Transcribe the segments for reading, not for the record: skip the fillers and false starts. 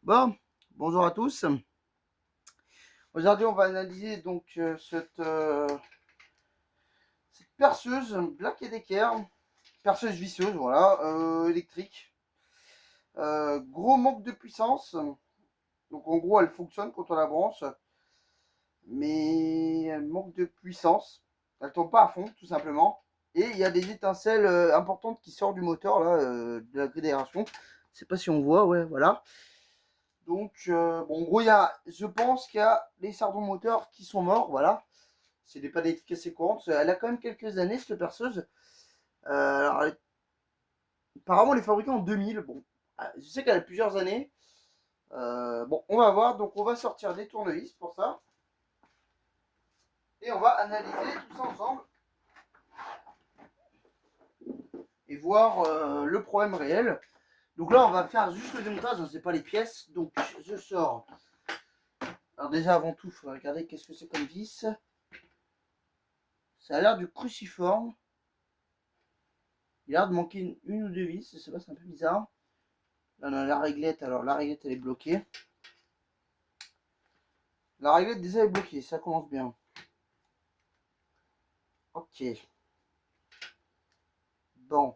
Bon, bonjour à tous. Aujourd'hui, on va analyser donc cette perceuse Black Decker, perceuse visseuse, voilà, électrique. Gros manque de puissance. Donc en gros, elle fonctionne quand on la branche, mais elle manque de puissance. Elle tombe pas à fond, tout simplement. Et il y a des étincelles importantes qui sortent du moteur là, de la grille d'aération. Je sais pas si on voit, ouais, voilà. Donc, bon, en gros, je pense qu'il y a les sardons moteurs qui sont morts, voilà. C'est des panneaux assez courantes. Elle a quand même quelques années, cette perceuse. Alors, apparemment, elle est fabriquée en 2000. Bon, je sais qu'elle a plusieurs années. Bon, on va voir. Donc, on va sortir des tournevis pour ça. Et on va analyser tout ça ensemble. Et voir le problème réel. Donc là, on va faire juste le démontage, hein, c'est pas les pièces. Donc, je sors. Alors déjà, avant tout, il faut regarder qu'est-ce que c'est comme vis. Ça a l'air du cruciforme. Il a l'air de manquer une ou deux vis, je sais pas, c'est un peu bizarre. Là, on a la réglette, alors la réglette elle est bloquée. La réglette déjà est bloquée, ça commence bien. Ok. Bon.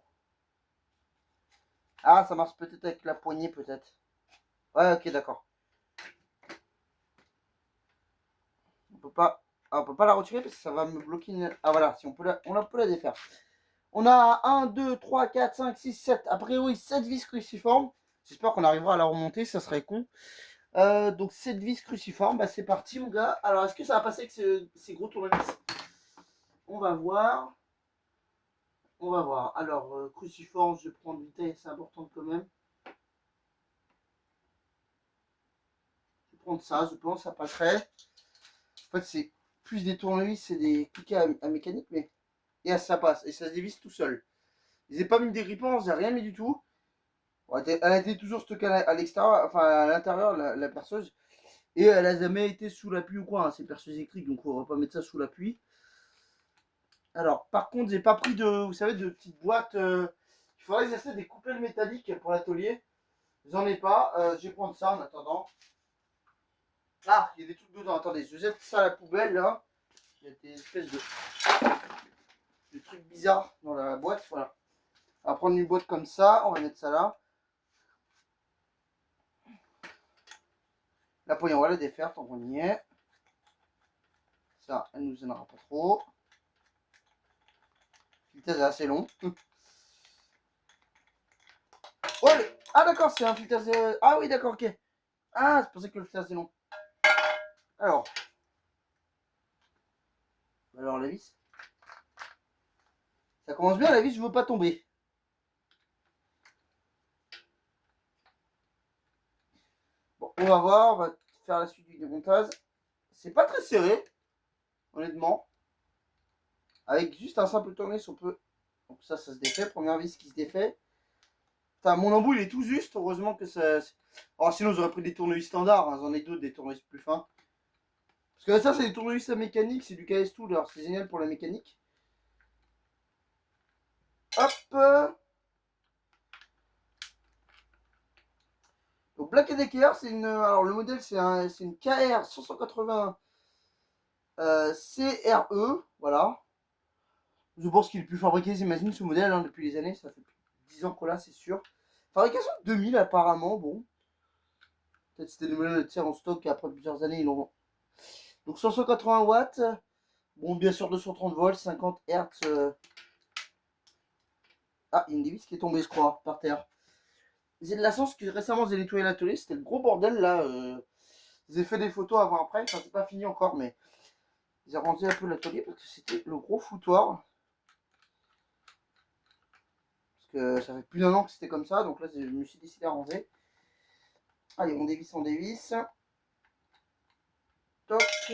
Ah, ça marche peut-être avec la poignée, peut-être. Ouais, ok, d'accord. On peut pas... Ah, on peut pas la retirer parce que ça va me bloquer une... Ah voilà, si on peut on peut la défaire. On a 1, 2, 3, 4, 5, 6, 7. A priori, 7 vis cruciformes. J'espère qu'on arrivera à la remonter, ça serait con. Donc 7 vis cruciformes, bah c'est parti mon gars. Alors est-ce que ça va passer avec ces gros tournevis? On va voir. On va voir. Alors, cruciforme, je vais prendre une taille assez importante quand même. Je vais prendre ça, je pense, ça passerait. En fait, c'est plus des tournevis, c'est des cliquets à mécanique, mais. Et ça passe, et ça se dévisse tout seul. Je n'ai pas mis des grippins, j'ai rien mis du tout. Bon, elle a été toujours stockée à l'extérieur, enfin à l'intérieur, la perceuse. Et elle a jamais été sous la pluie ou quoi, hein. C'est perceuse électrique, donc on va pas mettre ça sous la pluie. Alors, par contre, j'ai pas pris de, vous savez, de petites boîtes. Il faudrait que j'achète des coupelles métalliques pour l'atelier. J'en ai pas. Je vais prendre ça en attendant. Ah, il y a des trucs dedans. Attendez, je jette ça à la poubelle là. Il y a des espèces de trucs bizarres dans la boîte. Voilà. On va prendre une boîte comme ça. On va mettre ça là. La poignée, on va la défaire tant qu'on y est. Ça, elle nous gênera pas trop. Le filetage est assez long. Oh, ah d'accord, c'est un filetage. Ah oui, d'accord, ok. Ah, c'est pour ça que le filetage est long. Alors la vis. Ça commence bien, la vis, je veux pas tomber. Bon, on va voir, on va faire la suite du démontage. C'est pas très serré, honnêtement. Avec juste un simple tournevis, on peut. Donc ça se défait. Première vis qui se défait. Putain, mon embout, il est tout juste. Heureusement que ça. Alors sinon, j'aurais pris des tournevis standards. Hein. J'en ai d'autres, des tournevis plus fins. Parce que ça, c'est des tournevis à mécanique. C'est du KS Tool. Alors c'est génial pour la mécanique. Hop. Donc Black Decker, c'est une. Alors le modèle, c'est une KR 580 CRE. Voilà. Je pense qu'il est plus fabriqué, j'imagine, ce modèle hein, depuis les années. Ça fait plus de 10 ans qu'on l'a, c'est sûr. Fabrication 2000 apparemment, bon. Peut-être c'était le modèle en stock et après plusieurs années ils l'ont. Donc 580 watts. Bon, bien sûr 230 volts, 50 Hz. Ah, il y a une dévisse qui est tombée, je crois, par terre. J'ai de la chance que récemment j'ai nettoyé l'atelier, c'était le gros bordel là. J'ai fait des photos avant après, enfin c'est pas fini encore, mais j'ai rangé un peu l'atelier parce que c'était le gros foutoir. Parce que ça fait plus d'un an que c'était comme ça, donc là je me suis décidé à ranger. Allez, on dévisse. Toc. Ce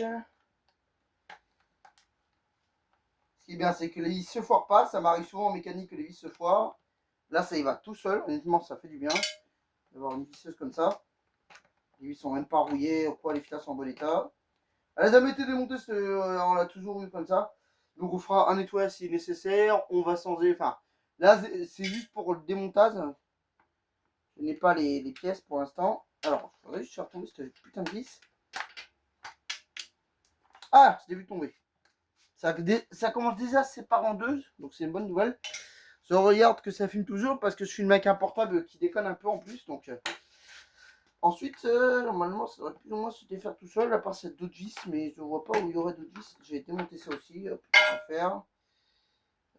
qui est bien, c'est que les vis se foirent pas. Ça m'arrive souvent en mécanique que les vis se foirent. Là, ça y va tout seul. Honnêtement, ça fait du bien d'avoir une visseuse comme ça. Les vis sont même pas rouillées. Quoi, les filages sont en bon état. Elle a jamais été démontée, on l'a toujours eu comme ça. Donc, on fera un nettoyage si nécessaire. On va changer. Enfin, là, c'est juste pour le démontage. Je n'ai pas les pièces pour l'instant. Alors, je voudrais juste faire tomber cette putain de vis. Ah, je l'ai vu tomber. Ça commence déjà à se séparer en deux, donc c'est une bonne nouvelle. Je regarde que ça filme toujours parce que je suis le mec un portable qui déconne un peu en plus. Donc ensuite, normalement, ça devrait plus ou moins se défaire tout seul, à part cette d'autres vis, mais je vois pas où il y aurait d'autres vis. J'ai démonté ça aussi, hop, on va faire.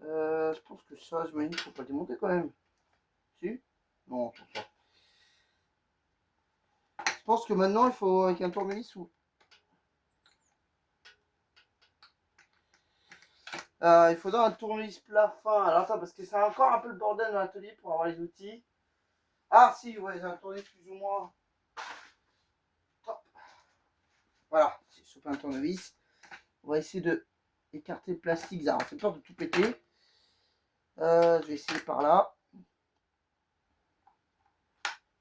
Je pense que ça, j'imagine qu'il faut pas le démonter quand même. Si? Non, je pense pas. Je pense que maintenant, il faut avec un tournevis ou. Il faudra un tournevis plat fin. Alors attends, parce que c'est encore un peu le bordel dans l'atelier pour avoir les outils. Ah si, ouais, j'ai un tournevis plus ou moins. Voilà, j'ai chopé un tournevis. On va essayer de écarter le plastique. Alors, c'est peur de tout péter. Je vais essayer par là. Je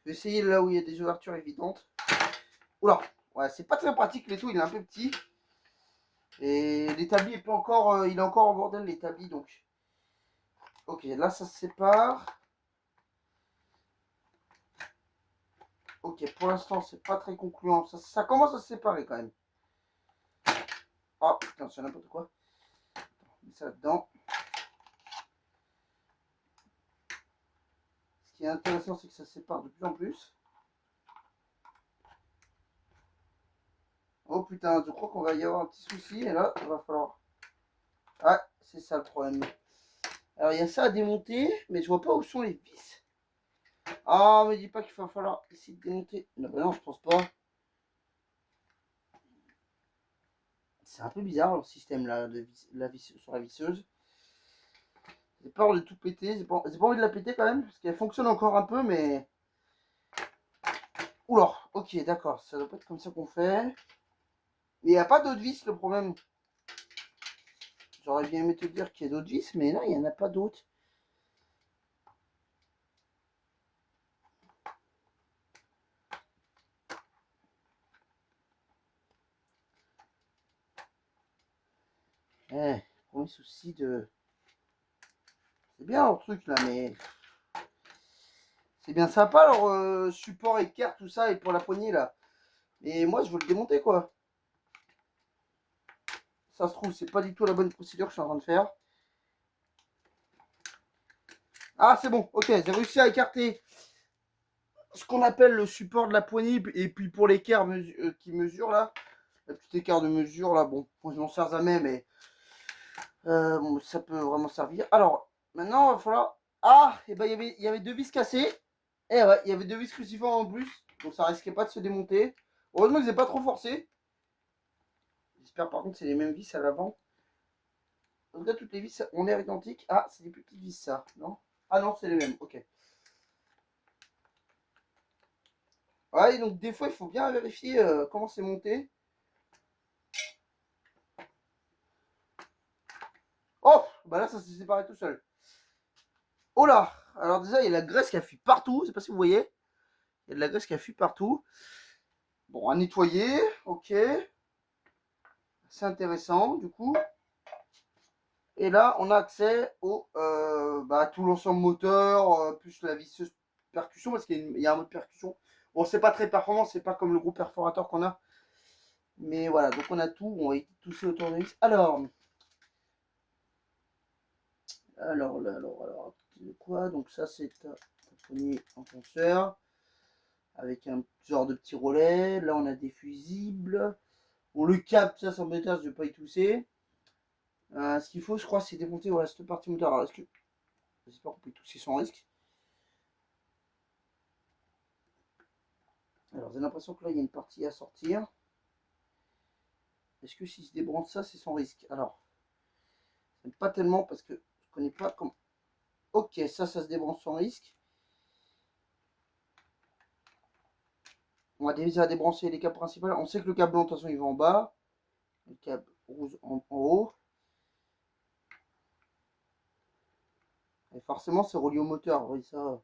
vais essayer là où il y a des ouvertures évidentes. Oula, ouais, c'est pas très pratique l'étau, il est un peu petit. Et l'établi est pas encore, il est encore en bordel l'établi donc. Ok, là ça se sépare. Ok, pour l'instant c'est pas très concluant. Ça commence à se séparer quand même. Oh putain, c'est n'importe quoi. On met ça là-dedans. Ce qui est intéressant, c'est que ça se sépare de plus en plus. Oh putain, je crois qu'on va y avoir un petit souci. Et là, il va falloir. Ah, c'est ça le problème. Alors il y a ça à démonter, mais je vois pas où sont les vis. Ah, me dis pas qu'il va falloir essayer de démonter. Non, bah non, je pense pas. C'est un peu bizarre le système là de la vis sur la visseuse. J'ai peur de tout péter. J'ai pas envie de la péter quand même, parce qu'elle fonctionne encore un peu, mais. Oula, ok, d'accord, ça doit pas être comme ça qu'on fait. Mais il n'y a pas d'autres vis le problème. J'aurais bien aimé te dire qu'il y a d'autres vis, mais là, il n'y en a pas d'autres. Eh, premier souci de. C'est bien leur truc là, mais. C'est bien sympa leur support équerre, tout ça, et pour la poignée là. Et moi, je veux le démonter quoi. Ça se trouve, c'est pas du tout la bonne procédure que je suis en train de faire. Ah, c'est bon, ok, j'ai réussi à écarter ce qu'on appelle le support de la poignée. Et puis pour l'équerre qui mesure là, le petit écart de mesure là, bon, moi je m'en sers jamais, mais bon, ça peut vraiment servir. Alors, maintenant, il va falloir. Ah, et ben il y avait deux vis cassées. Et ouais, il y avait deux vis cruciformes en plus, donc ça risquait pas de se démonter. Heureusement que j'ai pas trop forcé. J'espère par contre que c'est les mêmes vis à l'avant. En tout cas, toutes les vis ont l'air identiques. Ah, c'est des petites vis ça, non? Ah non, c'est les mêmes, ok. Ouais, donc des fois, il faut bien vérifier comment c'est monté. Oh, bah là, ça s'est séparé tout seul. Oh là, alors déjà, il y a la graisse qui a fui partout. Je sais pas si vous voyez. Il y a de la graisse qui a fui partout. Bon, à nettoyer, ok. C'est intéressant, du coup. Et là, on a accès au, à tout l'ensemble moteur, plus la visseuse percussion, parce qu'il y a un mode percussion. Bon, c'est pas très performant, c'est pas comme le gros perforateur qu'on a. Mais voilà, donc on a tout, on va éviter de tousser autour de la vis. Alors, quoi? Donc ça, c'est un poignet enfonceur avec un genre de petit relais. Là, on a des fusibles. On le capte, ça, sans métal, je ne vais pas y tousser. Ce qu'il faut, je crois, c'est démonter voilà, cette partie moteur. Alors, est-ce que. J'espère qu'on peut y tousser sans risque. Alors, j'ai l'impression que là, il y a une partie à sortir. Est-ce que si je débranche ça, c'est sans risque? Alors, pas tellement parce que je connais pas comment. Ok, ça se débranche sans risque. On va déjà débrancher les câbles principaux. On sait que le câble blanc, de toute façon, il va en bas. Le câble rouge en haut. Et forcément, c'est relié au moteur. Oui, ça.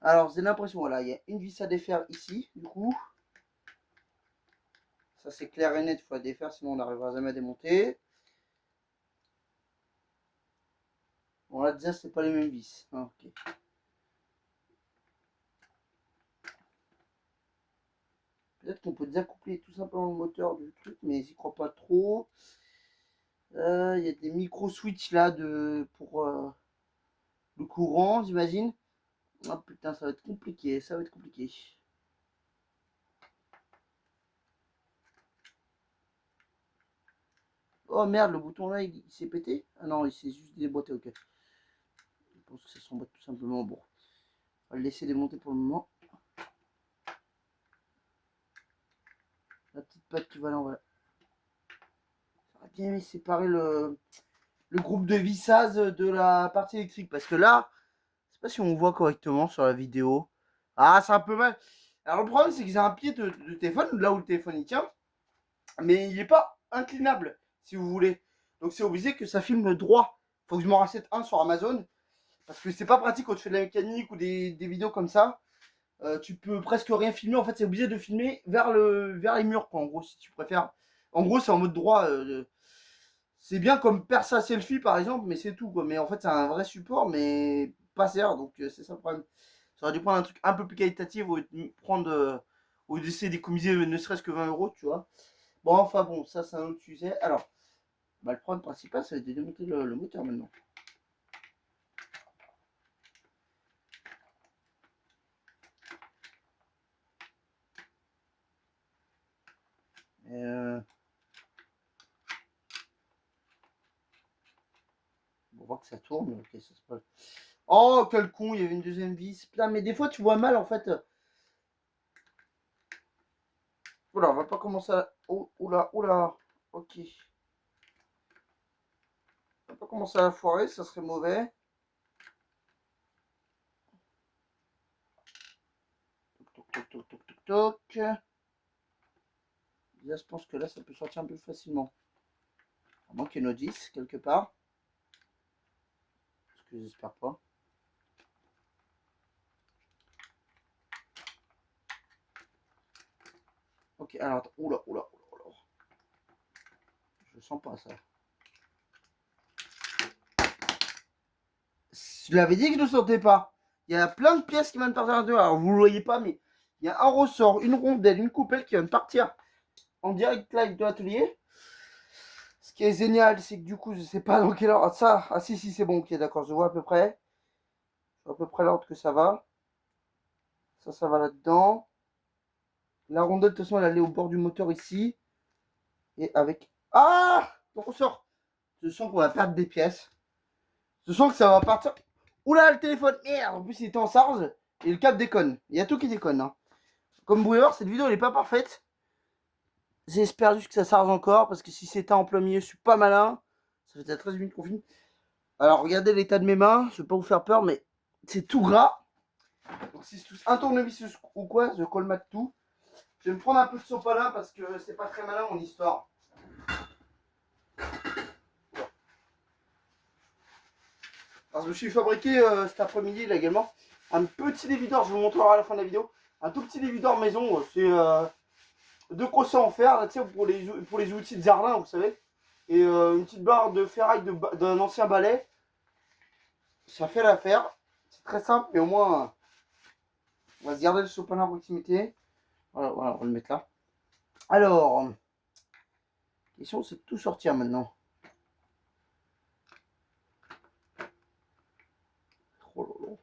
Alors, j'ai l'impression, voilà, il y a une vis à défaire ici, du coup. Ça, c'est clair et net, il faut la défaire, sinon on n'arrivera jamais à démonter. Bon, là, déjà, c'est pas les mêmes vis. Ah, ok. Peut-être qu'on peut désaccoupler tout simplement le moteur du truc, mais j'y crois pas trop. Il y a des micro-switch là pour le courant, j'imagine. Ah putain, ça va être compliqué, ça va être compliqué. Oh merde, le bouton là, il s'est pété. Ah non, il s'est juste déboîté, ok. Je pense que ça s'emboîte tout simplement. Bon, on va le laisser démonter pour le moment. La petite patte qui va là, voilà. J'aurais bien aimé séparer le groupe de vissage de la partie électrique. Parce que là, je sais pas si on voit correctement sur la vidéo. Ah, c'est un peu mal. Alors le problème, c'est que j'ai un pied de téléphone, là où le téléphone il tient. Mais il n'est pas inclinable, si vous voulez. Donc c'est obligé que ça filme droit. Faut que je m'en rachète un sur Amazon. Parce que c'est pas pratique quand tu fais de la mécanique ou des vidéos comme ça. Tu peux presque rien filmer. En fait, c'est obligé de filmer vers les murs, quoi, en gros, si tu préfères. En gros, c'est en mode droit. C'est bien comme Persa Selfie, par exemple, mais c'est tout, quoi. Mais en fait, c'est un vrai support, mais pas serre. Donc, c'est ça le problème. Ça aurait dû prendre un truc un peu plus qualitatif au lieu d'essayer d'économiser ne serait-ce que 20 euros, tu vois. Bon, enfin bon, ça, c'est un autre sujet. Alors, bah, le problème principal, ça va être de démonter le moteur maintenant. On voit que ça tourne, ok, ça se passe. Oh, quel con, il y avait une deuxième vis. Putain, mais des fois, tu vois mal, en fait. Oula, on va pas commencer à... Oh, oula, oula. Ok. On va pas commencer à la foirer, ça serait mauvais. Toc, toc, toc, toc, toc, toc. Déjà, je pense que là, ça peut sortir un peu facilement. À moins qu'il y ait une 10 quelque part. Ce que j'espère pas. Ok, alors, attends. Oula, oula, oula, oula. Je sens pas ça. Je l'avais dit que je ne sentais pas. Il y a plein de pièces qui viennent de partir à l'intérieur. Alors, vous ne le voyez pas, mais il y a un ressort, une rondelle, une coupelle qui vient de partir en direct live de l'atelier. Ce qui est génial, c'est que du coup, je sais pas dans quelle heure. Ça, ah si, si, c'est bon, ok, d'accord, je vois à peu près. Je vois à peu près l'ordre que ça va. Ça va là-dedans. La rondelle, de toute façon, elle allait au bord du moteur ici. Et avec. Ah! On ressort. Je sens qu'on va perdre des pièces. Je sens que ça va partir. Oula, le téléphone, merde! En plus, il était en charge. Et le câble déconne. Il y a tout qui déconne. Hein. Comme vous pouvez voir, cette vidéo n'est pas parfaite. J'espère juste que ça charge encore. Parce que si c'était en plein milieu, je suis pas malin. Ça fait 13 minutes qu'on filme. Alors, regardez l'état de mes mains. Je vais pas vous faire peur, mais c'est tout gras. Donc, si je touche un tournevis ou quoi, je colmate tout. Je vais me prendre un peu de sopalin parce que c'est pas très malin mon histoire. Alors, je me suis fabriqué cet après-midi là également un petit dévideur. Je vous montrerai à la fin de la vidéo. Un tout petit dévideur maison. C'est deux croissants en fer là, pour les outils de jardin, vous savez. Et une petite barre de ferraille d'un ancien balai. Ça fait l'affaire. C'est très simple, mais au moins on va se garder le sopalin à proximité. Voilà, voilà, on va le mettre là. Alors, question c'est de tout sortir maintenant. Oh,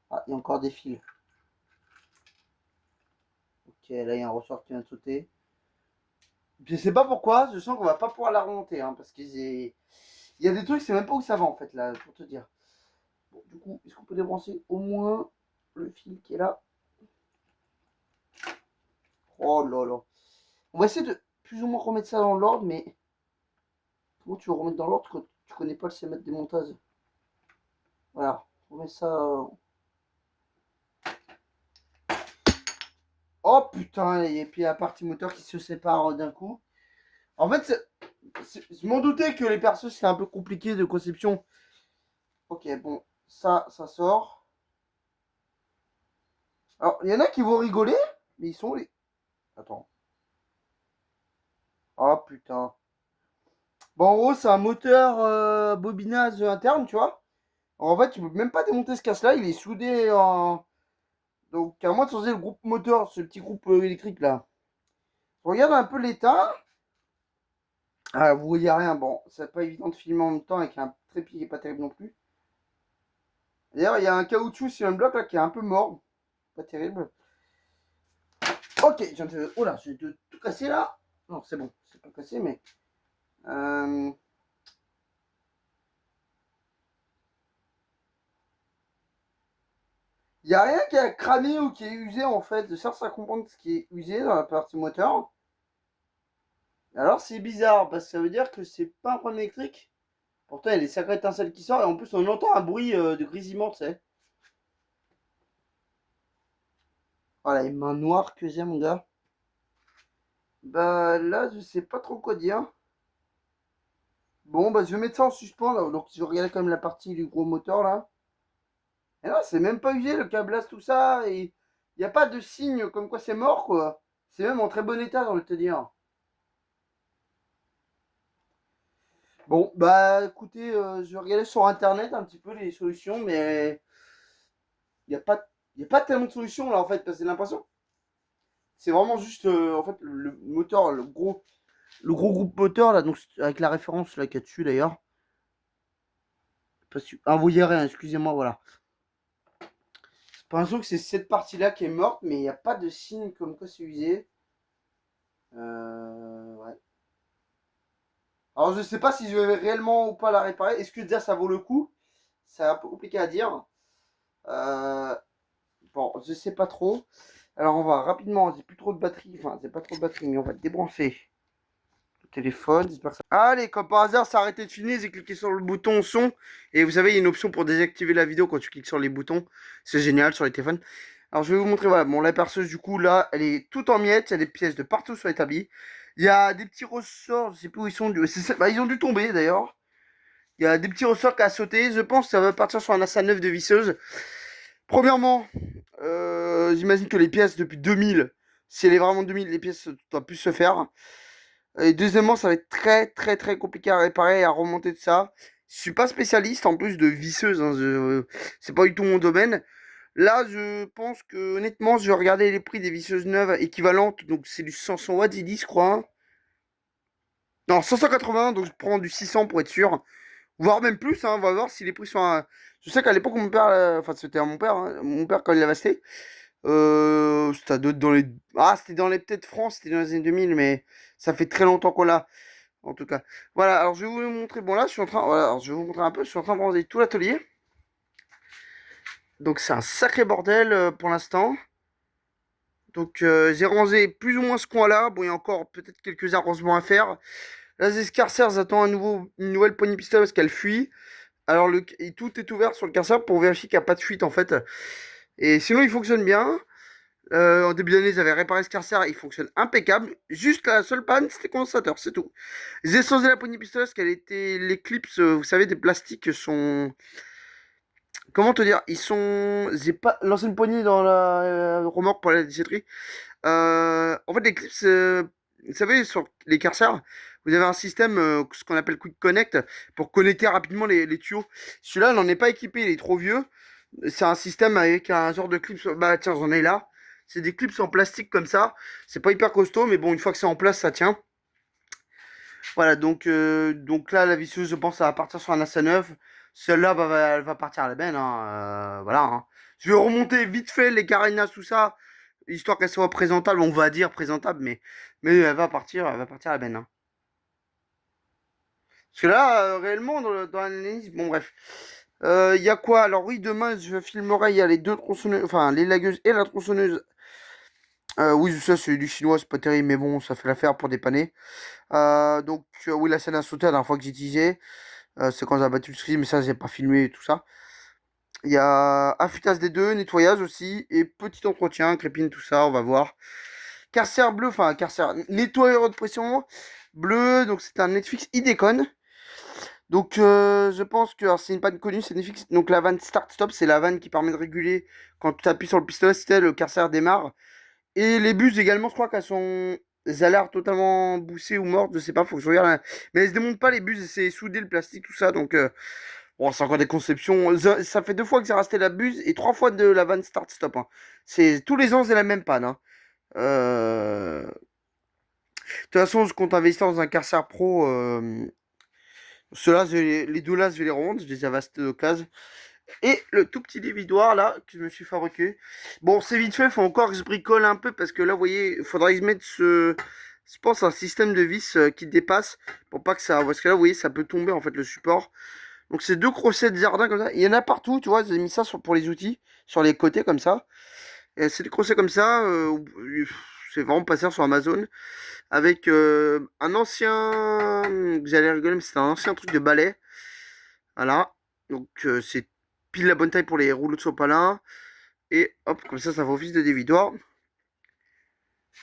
ah, il y a encore des fils. Ok, là il y a un ressort qui vient de sauter. Je sais pas pourquoi, je sens qu'on va pas pouvoir la remonter, hein, parce qu'il y a des trucs, c'est même pas où ça va en fait là, pour te dire. Bon, du coup, est-ce qu'on peut débrancher au moins le fil qui est là? Oh là là. On va essayer de plus ou moins remettre ça dans l'ordre, mais comment tu veux remettre dans l'ordre quand tu connais pas le schéma de démontage? Voilà, on met ça. Oh putain, et puis la partie moteur qui se sépare d'un coup. En fait, je m'en doutais que les perceuses c'est un peu compliqué de conception. Ok, bon, ça sort. Alors, il y en a qui vont rigoler, mais ils sont les. Attends. Oh putain. Bon, en gros, c'est un moteur bobinage interne, tu vois. En fait, tu peux même pas démonter ce casse-là, il est soudé Donc, à moins de changer le groupe moteur, ce petit groupe électrique là. Je regarde un peu l'état. Ah, vous voyez rien. Bon, c'est pas évident de filmer en même temps avec un trépied qui est pas terrible non plus. D'ailleurs, il y a un caoutchouc sur un bloc là qui est un peu mort. Pas terrible. Ok, je viens de. Oh là, j'ai de tout casser là. Non, c'est bon, c'est pas cassé, mais. Euh... Il n'y a rien qui a cramé ou qui est usé en fait. Je cherche à comprendre ce qui est usé dans la partie moteur. Alors c'est bizarre parce que ça veut dire que c'est pas un problème électrique. Pourtant il y a des sacrées étincelles qui sortent et en plus on entend un bruit de grésillement, tu sais. Voilà, les mains noires que j'ai mon gars. Bah là je sais pas trop quoi dire. Bon bah je vais mettre ça en suspens là. Donc je vais regarder quand même la partie du gros moteur là. Et là c'est même pas usé le câblage tout ça. Et il n'y a pas de signe comme quoi c'est mort quoi. C'est même en très bon état j'ai envie de te dire. Bon, bah écoutez, je vais regarder sur internet un petit peu les solutions, mais il n'y a pas, y a pas tellement de solutions là en fait, parce que j'ai l'impression. C'est vraiment juste en fait le moteur, le gros groupe moteur là, donc avec la référence là qu'il y a dessus d'ailleurs. Ah, vous voyez rien, excusez-moi, voilà. J'ai l'impression que c'est cette partie-là qui est morte, mais il n'y a pas de signe comme quoi c'est usé. Ouais. Alors je sais pas si je vais réellement ou pas la réparer. Est-ce que déjà ça vaut le coup? C'est un peu compliqué à dire. Euh, Bon, je sais pas trop. Alors on va rapidement, j'ai plus trop de batterie, enfin j'ai pas trop de batterie, mais on va débrancher le téléphone. J'espère que ça... Allez, comme par hasard, ça a arrêté de filmer, j'ai cliqué sur le bouton son. Et vous savez, il y a une option pour désactiver la vidéo quand tu cliques sur les boutons. C'est génial sur les téléphones. Alors je vais vous montrer, voilà, bon la perceuse du coup là, elle est toute en miettes, il y a des pièces de partout sur l'établi. Il y a des petits ressorts, je sais plus où ils sont, bah, ils ont dû tomber d'ailleurs. Il y a des petits ressorts qui a sauté, je pense que ça va partir sur un assa 9 de visseuse. Premièrement, j'imagine que les pièces depuis 2000, si elle est vraiment 2000, les pièces doivent plus se faire. Et deuxièmement, ça va être très très très compliqué à réparer et à remonter de ça. Je suis pas spécialiste en plus de visseuse, hein, c'est pas du tout mon domaine. Là, je pense que honnêtement, je vais regarder les prix des visseuses neuves équivalentes. Donc c'est du 500 watts, il dit, je crois, hein. Non, 580, donc je prends du 600 pour être sûr. Voire même plus, hein, on va voir si les prix sont Je sais qu'à l'époque, mon père, enfin c'était à mon père, hein, mon père quand il l'avait acheté, c'était dans les... Ah, c'était dans les peut-être France, c'était dans les années 2000, mais ça fait très longtemps qu'on l'a, en tout cas. Voilà, alors je vais vous montrer, bon là, je suis en train, voilà, alors, je vais vous montrer un peu, je suis en train de ranger tout l'atelier. Donc c'est un sacré bordel pour l'instant. Donc j'ai rangé plus ou moins ce coin-là, bon il y a encore peut-être quelques arrangements à faire. Là, Scarcer attend une nouvelle poignée pistolet parce qu'elle fuit. Alors et tout est ouvert sur le curseur pour vérifier qu'il n'y a pas de fuite en fait. Et sinon il fonctionne bien. En début d'année ils avaient réparé ce curseur, il fonctionne impeccable. Juste la seule panne c'était le condensateur, c'est tout. J'ai changé la poignée pistolet parce qu'elle était... Les clips, vous savez, des plastiques sont... Comment te dire? Ils sont... J'ai pas lancé une poignée dans la remorque pour la déchetterie. En fait les clips, vous savez, sur les curseurs, vous avez un système, ce qu'on appelle Quick Connect, pour connecter rapidement les tuyaux. Celui-là, n'en est pas équipé, il est trop vieux. C'est un système avec un genre de clips. Bah tiens, j'en ai là. C'est des clips en plastique comme ça. C'est pas hyper costaud, mais bon, une fois que c'est en place, ça tient. Voilà, donc là, la visseuse, je pense, ça va partir sur un AC9. Celle-là, bah, elle va partir à la benne, hein, voilà, hein. Je vais remonter vite fait les carénas, tout ça, histoire qu'elle soit présentable, on va dire présentable, mais elle va partir à la benne, hein. Parce que là, réellement, dans l'analyse, bon, bref. Il y a quoi? Alors, oui, demain, je filmerai, il y a les deux tronçonneuses, enfin, les lagueuses et la tronçonneuse. Oui, ça, c'est du chinois, c'est pas terrible, mais bon, ça fait l'affaire pour dépanner. Oui, la scène a sauté la dernière fois que j'ai utilisé. C'est quand j'ai abattu le cerise, mais ça, j'ai pas filmé et tout ça. Il y a affûtage des deux, nettoyage aussi, et petit entretien, crépine, tout ça, on va voir. Carcère bleu, enfin, carcère, nettoyeur de pression bleu, donc c'est un Netflix Idecon. Donc, je pense que c'est une panne connue, c'est Netflix. Donc, la vanne start-stop, c'est la vanne qui permet de réguler quand tu appuies sur le pistolet, c'était le carcère démarre. Et les bus également, je crois qu'elles sont. Elles ont l'air totalement boussées ou mortes, je sais pas, faut que je regarde. Mais elles se démontent pas les bus, c'est soudé le plastique, tout ça, donc Bon, c'est encore des conceptions. Ça fait 2 fois que c'est resté la buse et 3 fois de la vanne start-stop, hein. C'est tous les ans, c'est la même panne, hein. De toute façon, je compte investir dans un Corsair Pro. Ceux-là, les deux là, je vais les revendre. Je les avais achetés d'occasion. Et le tout petit dévidoir là que je me suis fabriqué. Bon, c'est vite fait, faut encore que je bricole un peu parce que là, vous voyez, il faudrait que je mette je pense un système de vis qui dépasse pour pas que ça. Parce que là, vous voyez, ça peut tomber en fait le support. Donc, c'est 2 crochets de jardin comme ça. Il y en a partout, tu vois, j'ai mis ça pour les outils, sur les côtés comme ça. Et c'est des crochets comme ça. C'est vraiment pas cher sur Amazon. Avec un ancien. J'allais rigoler, mais c'était un ancien truc de balai. Voilà. Donc, c'est pile la bonne taille pour les rouleaux de sopalin. Et hop, comme ça fait office de dévidoir.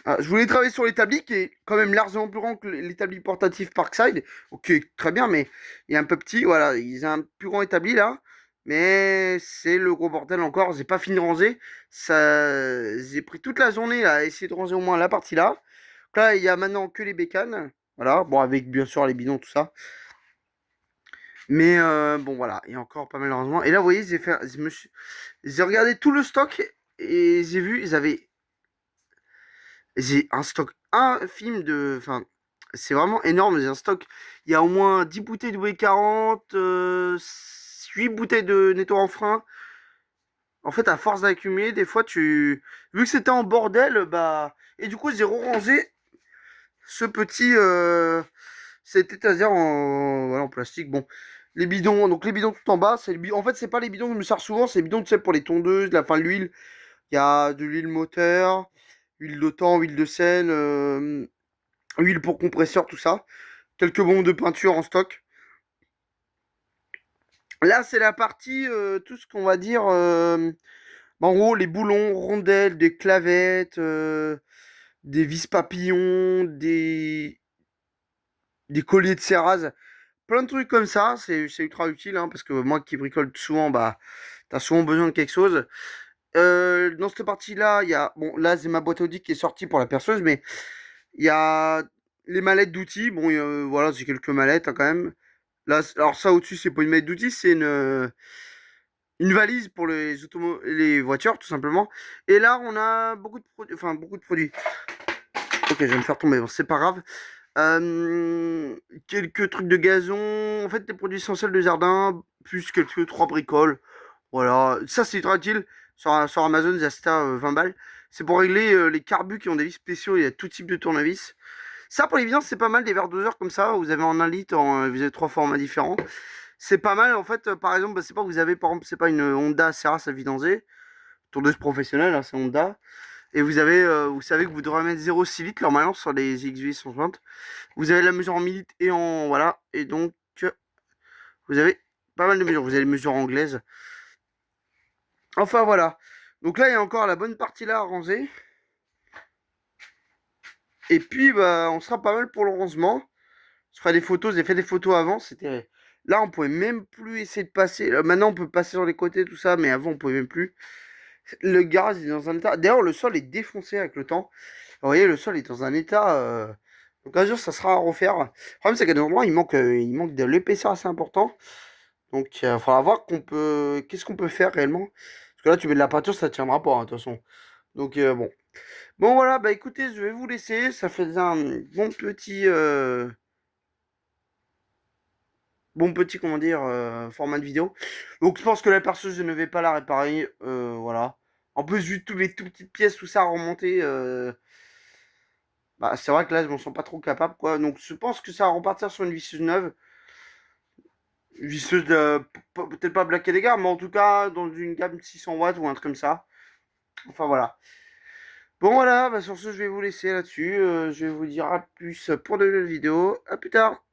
Ah, je voulais travailler sur l'établi qui est quand même largement plus grand que l'établi portatif Parkside. Ok, très bien, mais il est un peu petit. Voilà, ils ont un plus grand établi là. Mais c'est le gros bordel encore. J'ai pas fini de ranger. J'ai pris toute la journée là, à essayer de ranger au moins la partie là. Donc là, il y a maintenant que les bécanes. Voilà, bon, avec bien sûr les bidons, tout ça. Mais bon, voilà, il y a encore pas mal de rangement. Et là, vous voyez, j'ai regardé tout le stock et j'ai vu, j'ai un stock infime de, enfin, c'est vraiment énorme. J'ai un stock, il y a au moins 10 bouteilles de W40, 8 bouteilles de nettoyant frein. En fait, à force d'accumuler, des fois, vu que c'était en bordel, bah, et du coup, j'ai rangé ce petit, cette étagère voilà, en plastique. Bon, les bidons, donc les bidons tout en bas, en fait, c'est pas les bidons que je me sers souvent, c'est les bidons, tu sais, pour les tondeuses, l'huile. Il y a de l'huile moteur, huile de thon, huile de Seine, huile pour compresseur, tout ça. Quelques bombes de peinture en stock. Là, c'est la partie, tout ce qu'on va dire, en gros, les boulons, rondelles, des clavettes, des vis papillons, des colliers de serraz. Plein de trucs comme ça, c'est ultra utile, hein, parce que moi qui bricole souvent, bah, t'as souvent besoin de quelque chose. Dans cette partie-là, il y a, bon, là, c'est ma boîte Audi qui est sortie pour la perceuse, mais il y a les mallettes d'outils. Bon, voilà, j'ai quelques mallettes, hein, quand même. Là, alors ça au-dessus, c'est pas une mallette d'outils, c'est une valise pour les voitures, tout simplement. Et là, on a beaucoup de produits, enfin, beaucoup de produits. Ok, je vais me faire tomber, bon, c'est pas grave. Quelques trucs de gazon, en fait, des produits essentiels de jardin, plus quelques 3 bricoles. Voilà, ça c'est ultra utile. Sur Amazon, Zasta, 20 balles. C'est pour régler les carbus qui ont des vis spéciaux. Il y a tout type de tournevis. Ça, pour les vidanges, c'est pas mal. Des verres doseurs comme ça. Vous avez en 1 litre, vous avez 3 formats différents. C'est pas mal. En fait, par exemple, bah, c'est pas vous avez, par exemple, c'est pas une Honda Serra à vidanger. Tourneuse professionnelle, hein, c'est Honda. Et vous savez que vous devrez mettre 0,6 litres normalement sur les XV 160. Vous avez la mesure en millilitres et en. Voilà. Et donc, vous avez pas mal de mesures. Vous avez les mesures anglaises. Enfin, voilà. Donc là, il y a encore la bonne partie là à ranger. Et puis, bah, on sera pas mal pour le rangement. Je ferai des photos. J'ai fait des photos avant. C'était. Là, on pouvait même plus essayer de passer. Maintenant, on peut passer sur les côtés, tout ça. Mais avant, on pouvait même plus. Le garage est dans un état. D'ailleurs, le sol est défoncé avec le temps. Vous voyez, le sol est dans un état. Donc un jour, ça sera à refaire. Le problème, c'est qu'à des endroits, il manque de l'épaisseur assez important. Donc, il faudra voir qu'est-ce qu'on peut faire réellement. Parce que là, tu mets de la peinture, ça tiendra pas, hein, de toute façon. Donc, bon. Bon, voilà, bah écoutez, je vais vous laisser. Ça fait déjà un bon petit, comment dire, format de vidéo. Donc, je pense que la perceuse, je ne vais pas la réparer. Voilà. En plus, vu toutes les toutes petites pièces, tout ça à remonter. Bah, c'est vrai que là, je m'en sens pas trop capable, quoi. Donc, je pense que ça va repartir sur une visseuse neuve. Une visseuse peut-être pas Black Decker, mais en tout cas, dans une gamme 600 watts ou un truc comme ça. Enfin, voilà. Bon, voilà, bah, sur ce, je vais vous laisser là-dessus. Je vais vous dire à plus pour de nouvelles vidéos. À plus tard.